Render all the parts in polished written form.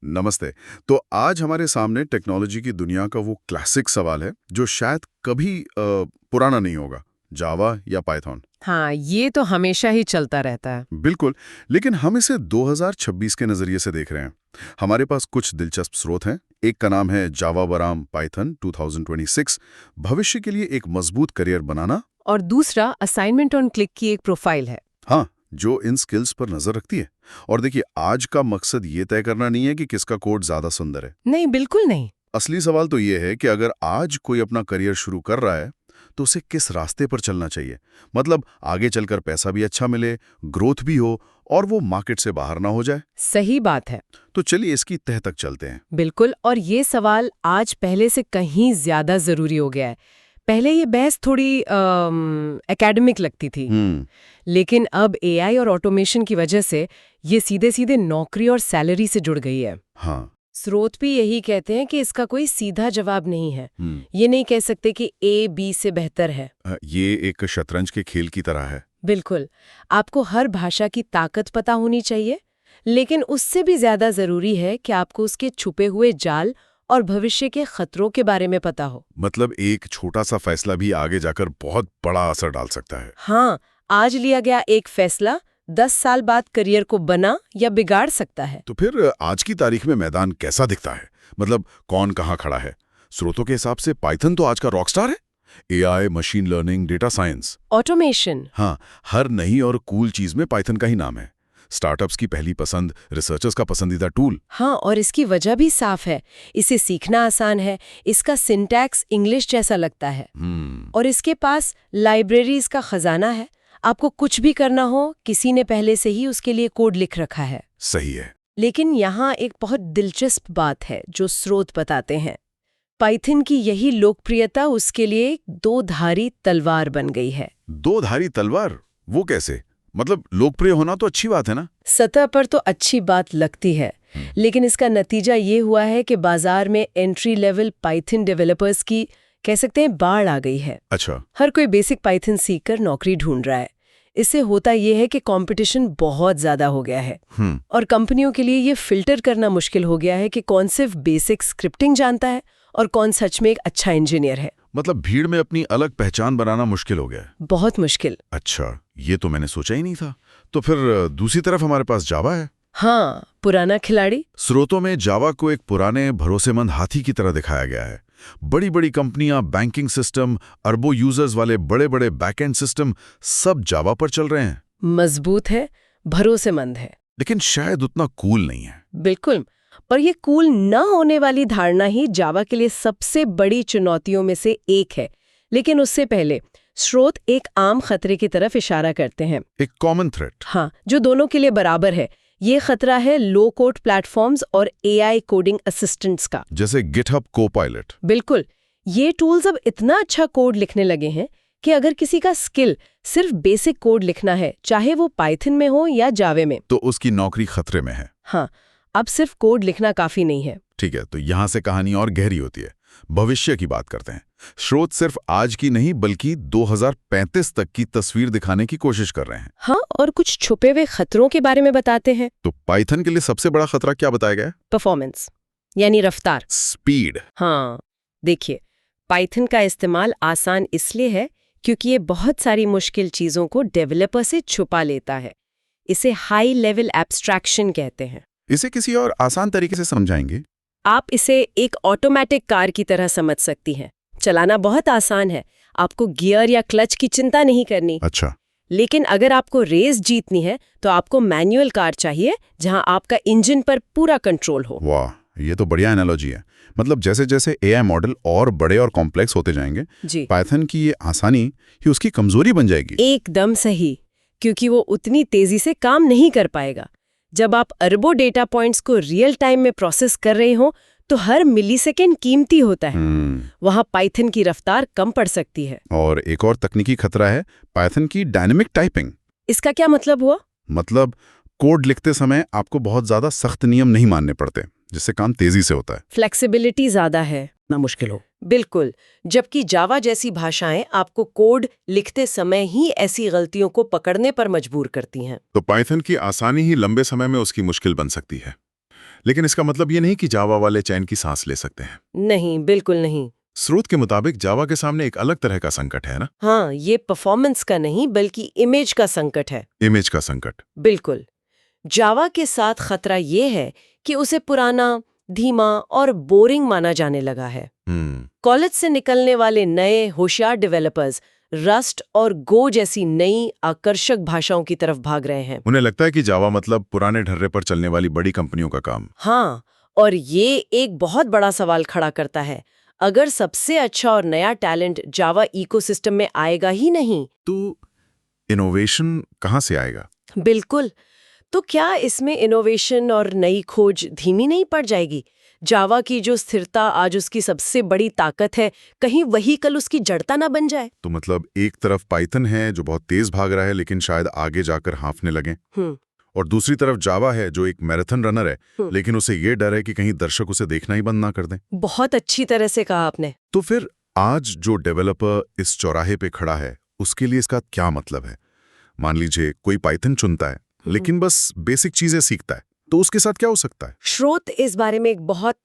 नमस्ते। तो आज हमारे सामने टेक्नोलॉजी की दुनिया का वो क्लासिक सवाल है जो शायद कभी पुराना नहीं होगा, जावा या पाइथन। हाँ, ये तो हमेशा ही चलता रहता है। बिल्कुल, लेकिन हम इसे 2026 के नज़रिए से देख रहे हैं। हमारे पास कुछ दिलचस्प स्रोत हैं। एक का नाम है जावा बनाम पाइथन 2026, भविष्य के लिए एक मजबूत करियर बनाना। और दूसरा असाइनमेंट ऑन क्लिक की एक प्रोफाइल है। हाँ, जो इन स्किल्स पर नजर रखती है। और देखिए, आज का मकसद ये तय करना नहीं है कि किसका कोड ज्यादा सुंदर है। नहीं, बिल्कुल नहीं। असली सवाल तो ये है कि अगर आज कोई अपना करियर शुरू कर रहा है तो उसे किस रास्ते पर चलना चाहिए। मतलब आगे चलकर पैसा भी अच्छा मिले, ग्रोथ भी हो और वो मार्केट से बाहर ना हो जाए। सही बात है। तो चलिए इसकी तह तक चलते हैं। बिल्कुल, और ये सवाल आज पहले से कहीं ज्यादा जरूरी हो गया है। पहले ये बहस थोड़ी एकेडमिक लगती थी, लेकिन अब एआई और ऑटोमेशन की वजह से ये सीधे सीधे नौकरी और सैलरी से जुड़ गई है। हाँ। स्रोत भी यही कहते हैं कि इसका कोई सीधा जवाब नहीं है। ये नहीं कह सकते कि ए बी से बेहतर है। ये एक शतरंज के खेल की तरह है। बिल्कुल, आपको हर भाषा की ताकत पता होनी चाहिए, लेकिन उससे भी ज्यादा जरूरी है कि आपको उसके छुपे हुए जाल और भविष्य के खतरों के बारे में पता हो। मतलब एक छोटा सा फैसला भी आगे जाकर बहुत बड़ा असर डाल सकता है। हाँ, आज लिया गया एक फैसला 10 साल बाद करियर को बना या बिगाड़ सकता है। तो फिर आज की तारीख में मैदान कैसा दिखता है? मतलब कौन कहाँ खड़ा है? स्रोतों के हिसाब से पाइथन तो आज का रॉकस्टार है। AI, machine learning, data science, automation. हाँ, हर नई और कूल चीज में पाइथन का ही नाम है। स्टार्टअप्स की पहली पसंद, रिसर्चर्स का पसंदीदा टूल। हाँ, और इसकी वजह भी साफ है। इसे सीखना आसान है, इसका सिंटैक्स इंग्लिश जैसा लगता है, और इसके पास लाइब्रेरीज का खजाना है। आपको कुछ भी करना हो, किसी ने पहले से ही उसके लिए कोड लिख रखा है। सही है। लेकिन यहाँ एक बहुत दिलचस्प बात है जो स्रोत बताते हैं। पाइथन की यही लोकप्रियता उसके लिए दो-धारी तलवार बन गई है। दो-धारी तलवार? वो कैसे? मतलब लोकप्रिय होना तो अच्छी बात है ना? सतह पर तो अच्छी बात लगती है, लेकिन इसका नतीजा ये हुआ है कि बाजार में एंट्री लेवल पाइथन डेवलपर्स की, कह सकते हैं, बाढ़ आ गई है। अच्छा। हर कोई बेसिक पाइथन सीखकर नौकरी ढूंढ रहा है। इससे होता यह है कि कंपटीशन बहुत ज्यादा हो गया है, और कंपनियों के लिए ये फिल्टर करना मुश्किल हो गया है कि कौन सिर्फ बेसिक स्क्रिप्टिंग जानता है और कौन सच में एक अच्छा इंजीनियर है। मतलब भीड़ में अपनी अलग पहचान बनाना मुश्किल हो गया है। बहुत मुश्किल। अच्छा, ये तो मैंने सोचा ही नहीं था। तो फिर दूसरी तरफ हमारे पास जावा है। हाँ, पुराना खिलाड़ी। स्रोतों में जावा को एक पुराने भरोसेमंद हाथी की तरह दिखाया गया है। बड़ी बड़ी कंपनियां, बैंकिंग सिस्टम, अरबों यूजर्स वाले बड़े बड़े बैकएंड सिस्टम सब जावा पर चल रहे हैं। मजबूत है, भरोसेमंद है, लेकिन शायद उतना कूल नहीं है। बिल्कुल। पर ये कूल न होने वाली धारणा ही जावा के लिए सबसे बड़ी चुनौतियों में से एक है। लेकिन उससे पहले स्रोत एक आम खतरे की तरफ इशारा करते हैं। एक कॉमन थ्रेट। हाँ, जो दोनों के लिए बराबर है। ये खतरा है लो कोड प्लेटफॉर्म्स और एआई कोडिंग असिस्टेंट्स का, जैसे गिटहब कोपायलट। बिल्कुल। ये टूल्स अब इतना अच्छा कोड लिखने लगे हैं कि अगर किसी का स्किल सिर्फ बेसिक कोड लिखना है, चाहे वो पाइथन में हो या जावे में, तो उसकी नौकरी खतरे में है। हाँ, अब सिर्फ कोड लिखना काफी नहीं है। ठीक है, तो यहां से कहानी और गहरी होती है। भविष्य की बात करते हैं। स्रोत सिर्फ आज की नहीं बल्कि 2035 तक की तस्वीर दिखाने की कोशिश कर रहे हैं। हाँ, और कुछ छुपे हुए खतरों के बारे में बताते हैं। तो पाइथन के लिए सबसे बड़ा खतरा क्या बताया गया है? परफॉर्मेंस, यानी रफ्तार। स्पीड। हाँ, देखिए, पाइथन का इस्तेमाल आसान इसलिए है क्योंकि ये बहुत सारी मुश्किल चीजों को डेवलपर से छुपा लेता है। इसे हाई लेवल एब्स्ट्रैक्शन कहते हैं। इसे किसी और आसान तरीके से समझाएंगे? आप इसे एक ऑटोमेटिक कार की तरह समझ सकती हैं। चलाना बहुत आसान है, आपको गियर या क्लच की चिंता नहीं करनी। अच्छा। लेकिन अगर आपको रेस जीतनी है तो आपको मैनुअल कार चाहिए, जहां आपका इंजन पर पूरा कंट्रोल हो। वाह, ये तो बढ़िया एनालॉजी है। मतलब जैसे जैसे एआई मॉडल और बड़े और कॉम्प्लेक्स होते जाएंगे, जी, पाइथन की ये आसानी ही उसकी कमजोरी बन जाएगी। एकदम सही, क्योंकि वो उतनी तेजी से काम नहीं कर पाएगा। जब आप अरबों डेटा पॉइंट्स को रियल टाइम में प्रोसेस कर रहे हो तो हर मिलीसेकेंड कीमती होता है। वहां पाइथन की रफ्तार कम पड़ सकती है। और एक और तकनीकी खतरा है पाइथन की डायनेमिक टाइपिंग। इसका क्या मतलब हुआ? मतलब कोड लिखते समय आपको बहुत ज्यादा सख्त नियम नहीं मानने पड़ते, जिससे काम तेजी से होता है। फ्लेक्सिबिलिटी ज्यादा है, ना मुश्किल हो। बिल्कुल, जबकि जावा जैसी भाषाएं आपको कोड लिखते समय ही ऐसी गलतियों को पकड़ने पर मजबूर करती हैं। तो पाइथन की आसानी ही लंबे समय में उसकी मुश्किल बन सकती है। लेकिन इसका मतलब ये नहीं कि जावा वाले चैन की सांस ले सकते हैं। नहीं, बिल्कुल नहीं। स्रोत के मुताबिक जावा के सामने एक अलग तरह का संकट है ना? हाँ, ये परफॉर्मेंस का नहीं बल्कि इमेज का संकट है। इमेज का संकट। बिल्कुल। जावा के साथ खतरा ये है कि उसे पुराना, धीमा और बोरिंग माना जाने लगा है। कॉलेज से निकलने वाले नए होशियार डेवलपर्स रस्ट और गो जैसी नई आकर्षक भाषाओं की तरफ भाग रहे हैं। उन्हें लगता है कि जावा मतलब पुराने ढर्रे पर चलने वाली बड़ी कंपनियों का काम। हाँ, और ये एक बहुत बड़ा सवाल खड़ा करता है। अगर सबसे अच्छा और नया टैलेंट जावा इकोसिस्टम में आएगा ही नहीं, तो इनोवेशन कहाँ से आएगा? बिल्कुल, तो क्या इसमें इनोवेशन और नई खोज धीमी नहीं पड़ जाएगी? जावा की जो स्थिरता आज उसकी सबसे बड़ी ताकत है, कहीं वही कल उसकी जड़ता ना बन जाए। तो मतलब एक तरफ पाइथन है जो बहुत तेज भाग रहा है लेकिन शायद आगे जाकर हाँफने लगे, और दूसरी तरफ जावा है जो एक मैराथन रनर है लेकिन उसे ये डर है कि कहीं दर्शक उसे देखना ही बंद ना कर दें। बहुत अच्छी तरह से कहा आपने। तो फिर आज जो डेवलपर इस चौराहे पे खड़ा है उसके लिए इसका क्या मतलब है? मान लीजिए कोई पाइथन चुनता है लेकिन बस बेसिक चीजें सीखता है, तो उसके साथ क्या हो सकता है? स्रोत इस बारे में एक बहुत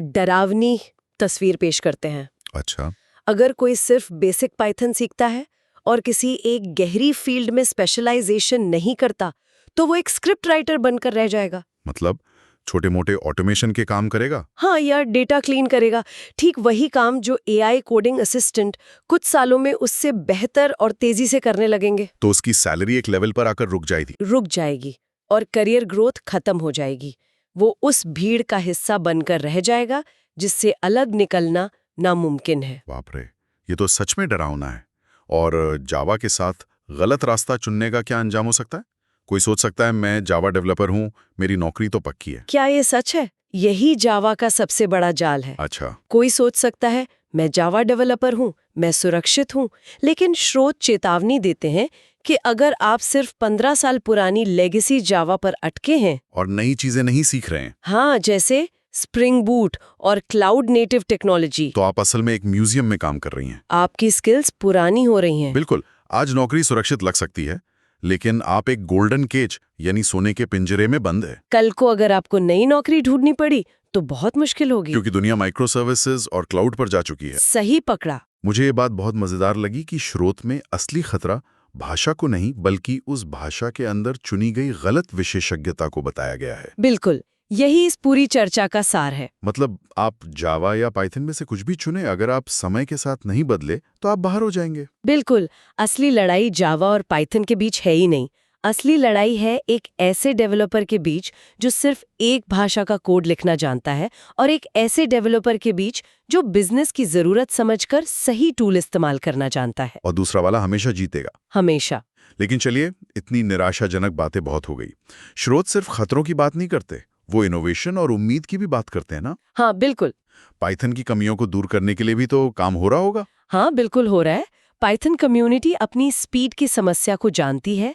डरावनी तस्वीर पेश करते हैं। अच्छा। अगर कोई सिर्फ बेसिक पाइथन सीखता है और किसी एक गहरी फील्ड में स्पेशलाइजेशन नहीं करता, तो वो एक स्क्रिप्ट राइटर बनकर रह जाएगा। मतलब छोटे मोटे ऑटोमेशन के काम करेगा? हाँ, या डेटा क्लीन करेगा। ठीक वही काम जो एआई कोडिंग असिस्टेंट कुछ सालों में उससे बेहतर और तेजी से करने लगेंगे। तो उसकी सैलरी एक लेवल पर आकर रुक जाएगी और करियर ग्रोथ खत्म हो जाएगी। वो उस भीड़ का हिस्सा बनकर रह जाएगा जिससे अलग निकलना नामुमकिन है। बाप रे, ये तो सच में डरावना है। और जावा के साथ गलत रास्ता चुनने का क्या अंजाम हो सकता है? कोई सोच सकता है मैं जावा डेवलपर हूँ, मेरी नौकरी तो पक्की है। क्या ये सच है? यही जावा का सबसे बड़ा जाल है। अच्छा। कोई सोच सकता है मैं जावा डेवलपर हूँ, मैं सुरक्षित हूँ, लेकिन स्रोत चेतावनी देते हैं कि अगर आप सिर्फ 15 साल पुरानी लेगेसी जावा पर अटके हैं और नई चीजें नहीं सीख रहे हैं, हाँ, जैसे स्प्रिंग बूट और क्लाउड नेटिव टेक्नोलॉजी, तो आप असल में एक म्यूजियम में काम कर रही हैं। आपकी स्किल्स पुरानी हो रही हैं। बिल्कुल, आज नौकरी सुरक्षित लग सकती है लेकिन आप एक गोल्डन केज यानी सोने के पिंजरे में बंद है। कल को अगर आपको नई नौकरी ढूंढनी पड़ी तो बहुत मुश्किल होगी, क्योंकि दुनिया माइक्रो सर्विसेज और क्लाउड पर जा चुकी है। सही पकड़ा। मुझे ये बात बहुत मजेदार लगी कि स्रोत में असली खतरा भाषा को नहीं बल्कि उस भाषा के अंदर चुनी गई गलत विशेषज्ञता को बताया गया है। बिल्कुल, यही इस पूरी चर्चा का सार है। मतलब आप जावा या पाइथन में से कुछ भी चुने, अगर आप समय के साथ नहीं बदले तो आप बाहर हो जाएंगे। बिल्कुल, असली लड़ाई जावा और पाइथन के बीच है ही नहीं। असली लड़ाई है एक ऐसे डेवलपर के बीच जो सिर्फ एक भाषा का कोड लिखना जानता है और एक ऐसे डेवलपर के बीच जो बिजनेस की जरूरत समझकर सही टूल इस्तेमाल करना जानता है। और दूसरा वाला हमेशा जीतेगा। हमेशा। लेकिन चलिए, इतनी निराशाजनक बातें बहुत हो गई। स्रोत सिर्फ खतरों की बात नहीं करते, वो इनोवेशन और उम्मीद की भी बात करते हैं ना? हाँ, बिल्कुल। पाइथन की कमियों को दूर करने के लिए भी तो काम हो रहा होगा। हाँ, बिल्कुल हो रहा है। पाइथन कम्युनिटी अपनी स्पीड की समस्या को जानती है।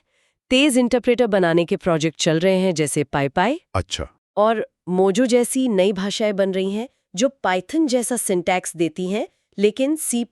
तेज इंटरप्रेटर बनाने के प्रोजेक्ट चल रहे हैं जैसे पाईपाई। अच्छा। और मोजो जैसी नई भाषाएं बन रही हैं जो पाइथन जैसा सिंटैक्स देती हैं लेकिन C++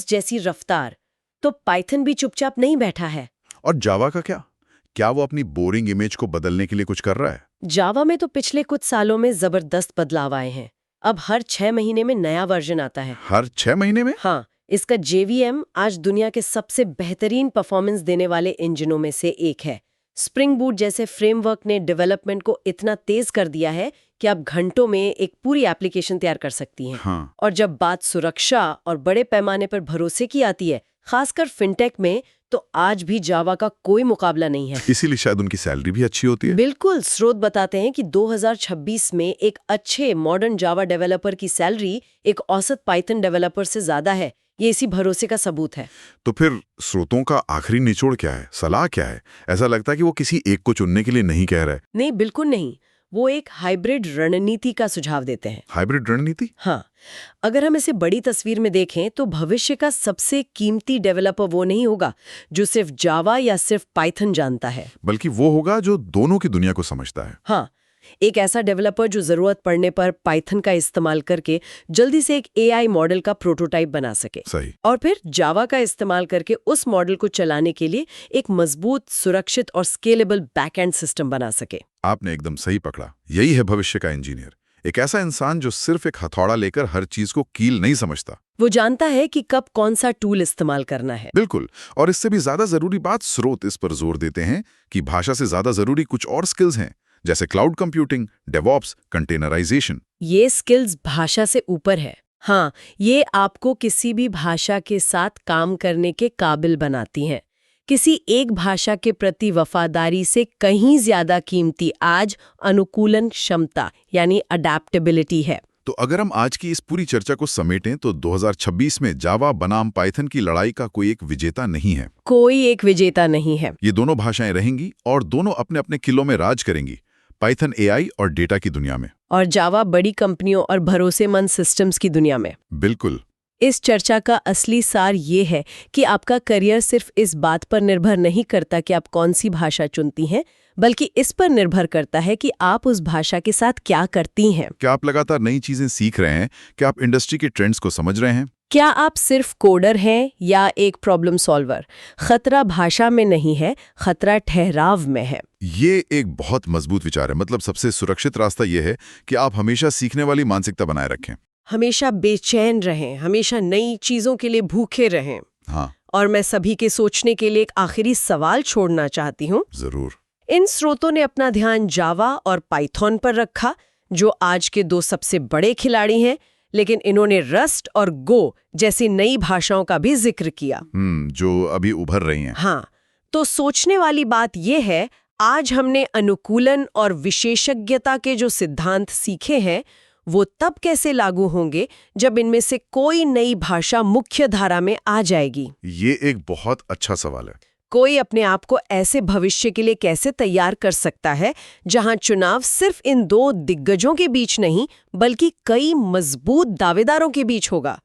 जैसी रफ्तार। तो पाइथन भी चुपचाप नहीं बैठा है। और जावा का क्या वो अपनी बोरिंग इमेज को बदलने के लिए कुछ कर रहा है? जावा में तो पिछले कुछ सालों में जबरदस्त बदलाव आए हैं। अब हर 6 महीने में नया वर्जन आता है। हर 6 महीने में? हाँ, इसका JVM आज दुनिया के सबसे बेहतरीन परफॉर्मेंस देने वाले इंजनों में से एक है। स्प्रिंग बूट जैसे फ्रेमवर्क ने डेवलपमेंट को इतना तेज कर दिया है कि आप घंटों में एक पूरी एप्लीकेशन तैयार कर सकती हैं। हाँ। और जब बात सुरक्षा और बड़े पैमाने पर भरोसे की आती है, खासकर फिनटेक में, तो आज भी जावा का कोई मुकाबला नहीं है। इसीलिए शायद उनकी सैलरी भी अच्छी होती है। बिल्कुल, स्रोत बताते हैं कि 2026 में एक अच्छे मॉडर्न जावा डेवलपर की सैलरी एक औसत पाइथन डेवलपर से ज्यादा है। ये इसी भरोसे का सबूत है। तो फिर स्रोतों का आखिरी निचोड़ क्या है, सलाह क्या है? ऐसा लगता है कि वो किसी एक को चुनने के लिए नहीं कह रहे। नहीं, बिल्कुल नहीं। वो एक हाइब्रिड रणनीति का सुझाव देते हैं। हाइब्रिड रणनीति? हाँ, अगर हम इसे बड़ी तस्वीर में देखें तो भविष्य का सबसे कीमती डेवलपर वो नहीं होगा जो सिर्फ जावा या सिर्फ पाइथन जानता है, बल्कि वो होगा जो दोनों की दुनिया को समझता है। हाँ, एक ऐसा डेवलपर जो जरूरत पड़ने पर पाइथन का इस्तेमाल करके जल्दी से एक AI मॉडल का प्रोटोटाइप बना सके। सही। और फिर जावा का इस्तेमाल करके उस मॉडल को चलाने के लिए एक मजबूत, सुरक्षित और स्केलेबल बैकएंड सिस्टम बना सके। आपने एकदम सही पकड़ा। यही है भविष्य का इंजीनियर, एक ऐसा इंसान जो सिर्फ एक हथौड़ा लेकर हर चीज को कील नहीं समझता। वो जानता है कि कब कौन सा टूल इस्तेमाल करना है। बिल्कुल, और इससे भी ज्यादा जरूरी बात, स्रोत इस पर जोर देते हैं कि भाषा से ज्यादा जरूरी कुछ और स्किल्स हैं, जैसे क्लाउड कंप्यूटिंग, डेवऑप्स, कंटेनराइजेशन। ये स्किल्स भाषा से ऊपर है। हाँ, ये आपको किसी भी भाषा के साथ काम करने के काबिल बनाती हैं। किसी एक भाषा के प्रति वफादारी से कहीं ज्यादा कीमती आज अनुकूलन क्षमता यानी अडैप्टेबिलिटी है। तो अगर हम आज की इस पूरी चर्चा को समेटें तो 2026 में जावा बनाम पाइथन की लड़ाई का कोई एक विजेता नहीं है। कोई एक विजेता नहीं है। ये दोनों भाषाएं रहेंगी और दोनों अपने अपने किलों में राज करेंगी, पाइथन एआई और डेटा की दुनिया में, और जावा बड़ी कंपनियों और भरोसेमंद सिस्टम्स की दुनिया में। बिल्कुल। इस चर्चा का असली सार ये है कि आपका करियर सिर्फ इस बात पर निर्भर नहीं करता कि आप कौन सी भाषा चुनती हैं, बल्कि इस पर निर्भर करता है कि आप उस भाषा के साथ क्या करती हैं। क्या आप लगातार नई चीजें सीख रहे हैं? क्या आप इंडस्ट्री के ट्रेंड्स को समझ रहे हैं? क्या आप सिर्फ कोडर हैं या एक प्रॉब्लम सॉल्वर? खतरा भाषा में नहीं है, खतरा ठहराव में है। ये एक बहुत मजबूत विचार है। मतलब सबसे सुरक्षित रास्ता ये है कि आप हमेशा सीखने वाली मानसिकता बनाए रखें, हमेशा बेचैन रहें, हमेशा नई चीजों के लिए भूखे रहें। हाँ, और मैं सभी के सोचने के लिए एक आखिरी सवाल छोड़ना चाहती हूँ। जरूर। इन स्रोतों ने अपना ध्यान जावा और पाइथन पर रखा, जो आज के दो सबसे बड़े खिलाड़ी हैं, लेकिन इन्होंने रस्ट और गो जैसी नई भाषाओं का भी जिक्र किया, जो अभी उभर रही हैं। हाँ, तो सोचने वाली बात यह है, आज हमने अनुकूलन और विशेषज्ञता के जो सिद्धांत सीखे हैं, वो तब कैसे लागू होंगे जब इनमें से कोई नई भाषा मुख्य धारा में आ जाएगी? ये एक बहुत अच्छा सवाल है। कोई अपने आप को ऐसे भविष्य के लिए कैसे तैयार कर सकता है जहां चुनाव सिर्फ इन दो दिग्गजों के बीच नहीं, बल्कि कई मजबूत दावेदारों के बीच होगा?